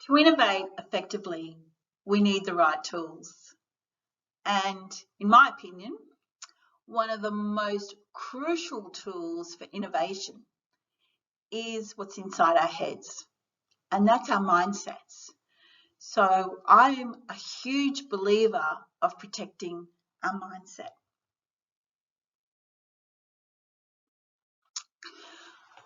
To innovate effectively, we need the right tools. And in my opinion, one of the most crucial tools for innovation is what's inside our heads, and that's our mindsets. So I'm a huge believer of protecting our mindset.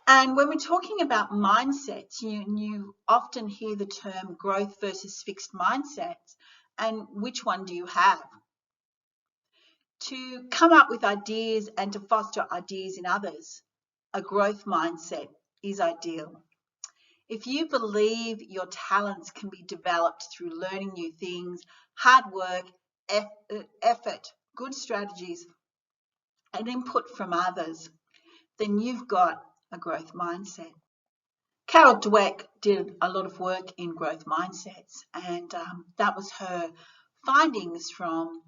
And when we're talking about mindsets, you often hear the term growth versus fixed mindsets. And which one do you have? To come up with ideas and to foster ideas in others, a growth mindset is ideal. If you believe your talents can be developed through learning new things, hard work, effort, good strategies, and input from others, then you've got a growth mindset. Carol Dweck did a lot of work in growth mindsets, and that was her findings from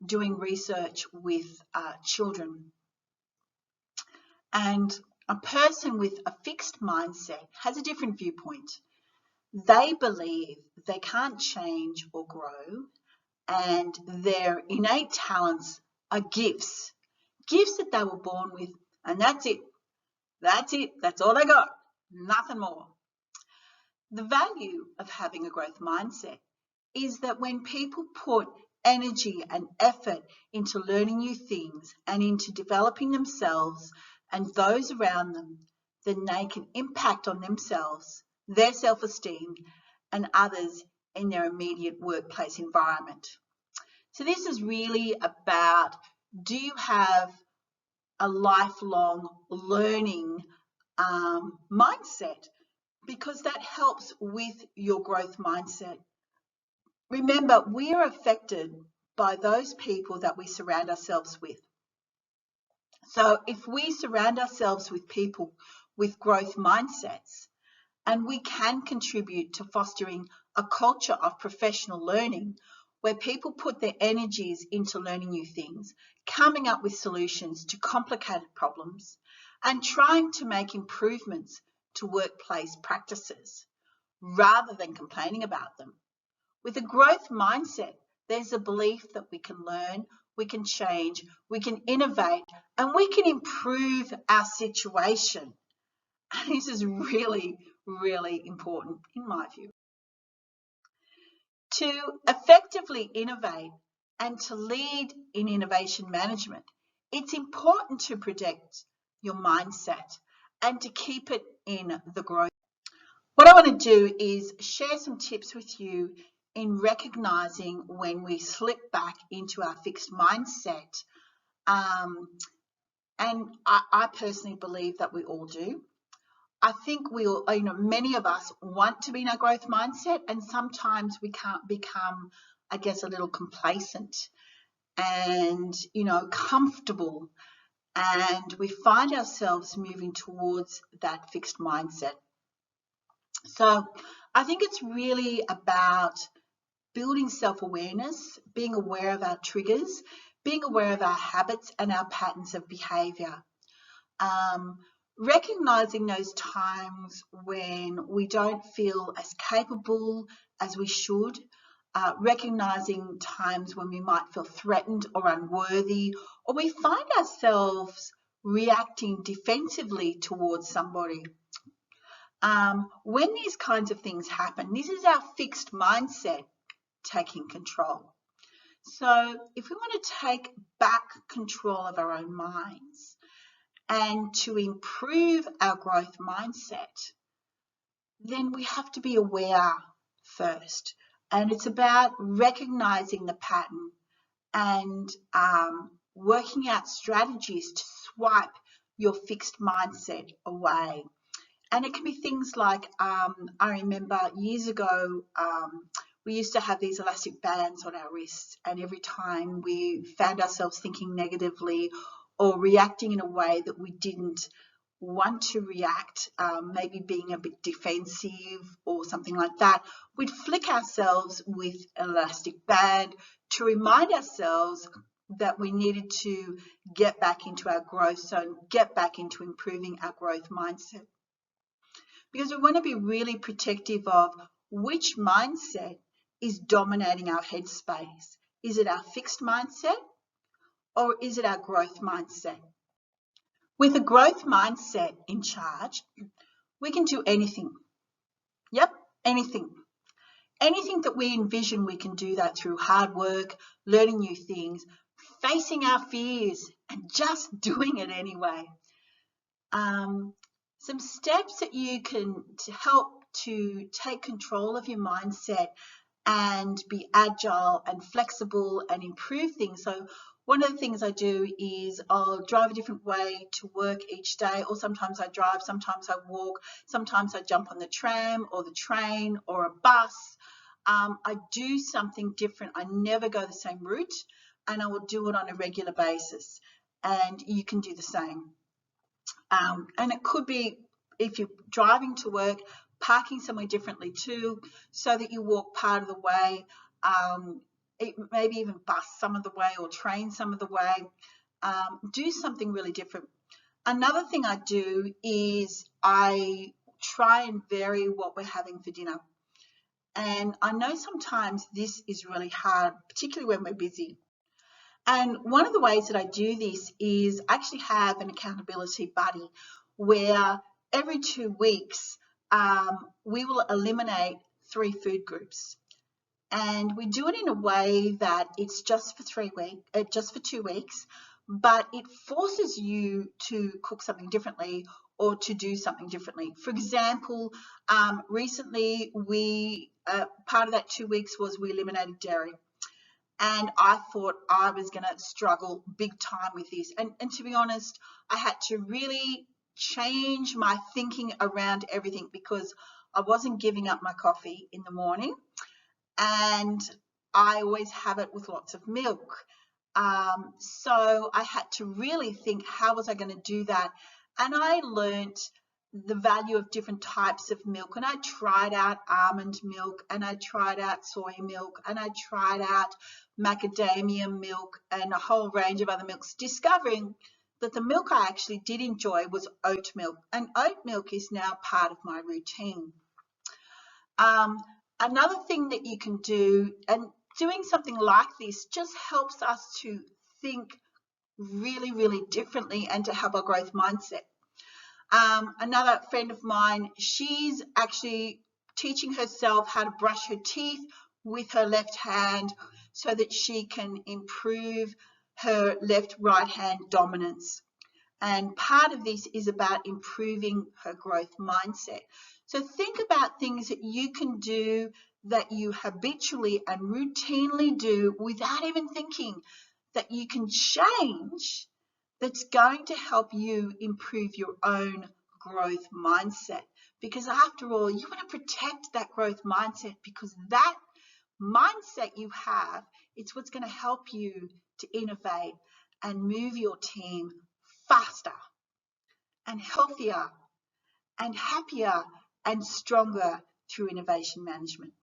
doing research with children. And a person with a fixed mindset has a different viewpoint. They believe they can't change or grow, and their innate talents are gifts that they were born with, and that's it. That's all they got. Nothing more. The value of having a growth mindset is that when people put energy and effort into learning new things and into developing themselves and those around them, then they can impact on themselves, their self-esteem, and others in their immediate workplace environment. So this is really about, do you have a lifelong learning mindset? Because that helps with your growth mindset. Remember, we are affected by those people that we surround ourselves with. So if we surround ourselves with people with growth mindsets, and we can contribute to fostering a culture of professional learning where people put their energies into learning new things, coming up with solutions to complicated problems, and trying to make improvements to workplace practices rather than complaining about them. With a growth mindset, there's a belief that we can learn, we can change, we can innovate, and we can improve our situation. And this is really, really important in my view. To effectively innovate and to lead in innovation management, it's important to protect your mindset and to keep it in the growth. What I want to do is share some tips with you in recognizing when we slip back into our fixed mindset. And I personally believe that we all do. I think we all, many of us want to be in a growth mindset, and sometimes we can't become, I guess, a little complacent and, comfortable. And we find ourselves moving towards that fixed mindset. So I think it's really about building self-awareness, being aware of our triggers, being aware of our habits and our patterns of behavior. Recognizing those times when we don't feel as capable as we should, recognizing times when we might feel threatened or unworthy, or we find ourselves reacting defensively towards somebody. When these kinds of things happen, this is our fixed mindset taking control. So if we want to take back control of our own minds and to improve our growth mindset, then we have to be aware first. And it's about recognizing the pattern and working out strategies to swipe your fixed mindset away. And it can be things like, I remember years ago, we used to have these elastic bands on our wrists, and every time we found ourselves thinking negatively or reacting in a way that we didn't want to react, maybe being a bit defensive or something like that, we'd flick ourselves with an elastic band to remind ourselves that we needed to get back into our growth zone, get back into improving our growth mindset. Because we want to be really protective of which mindset is dominating our headspace. Is it our fixed mindset or is it our growth mindset? With a growth mindset in charge, we can do anything. Yep, anything. Anything that we envision, we can do that through hard work, learning new things, facing our fears, and just doing it anyway. Some steps that you can help to take control of your mindset and be agile and flexible and improve things. So one of the things I do is I'll drive a different way to work each day, or sometimes I drive, sometimes I walk, sometimes I jump on the tram or the train or a bus. I do something different. I never go the same route, and I will do it on a regular basis. And you can do the same. And it could be, if you're driving to work, parking somewhere differently too, so that you walk part of the way, maybe even bus some of the way or train some of the way. Do something really different. Another thing I do is I try and vary what we're having for dinner. And I know sometimes this is really hard, particularly when we're busy. And one of the ways that I do this is I actually have an accountability buddy where every 2 weeks we will eliminate 3 food groups. And we do it in a way that it's just for 2 weeks, but it forces you to cook something differently or to do something differently. For example, recently part of that 2 weeks was we eliminated dairy. And I thought I was going to struggle big time with this. And to be honest, I had to really change my thinking around everything, because I wasn't giving up my coffee in the morning, and I always have it with lots of milk. So I had to really think, how was I going to do that? And I learnt the value of different types of milk, and I tried out almond milk, and I tried out soy milk, and I tried out macadamia milk and a whole range of other milks, discovering that the milk I actually did enjoy was oat milk, and oat milk is now part of my routine. Another thing that you can do, and doing something like this just helps us to think really, really differently and to have a growth mindset. Another friend of mine, she's actually teaching herself how to brush her teeth with her left hand so that she can improve her left-right hand dominance. And part of this is about improving her growth mindset. So think about things that you can do that you habitually and routinely do without even thinking, that you can change, that's going to help you improve your own growth mindset. Because after all, you want to protect that growth mindset, because that mindset you have, it's what's going to help you to innovate and move your team faster and healthier and happier and stronger through innovation management.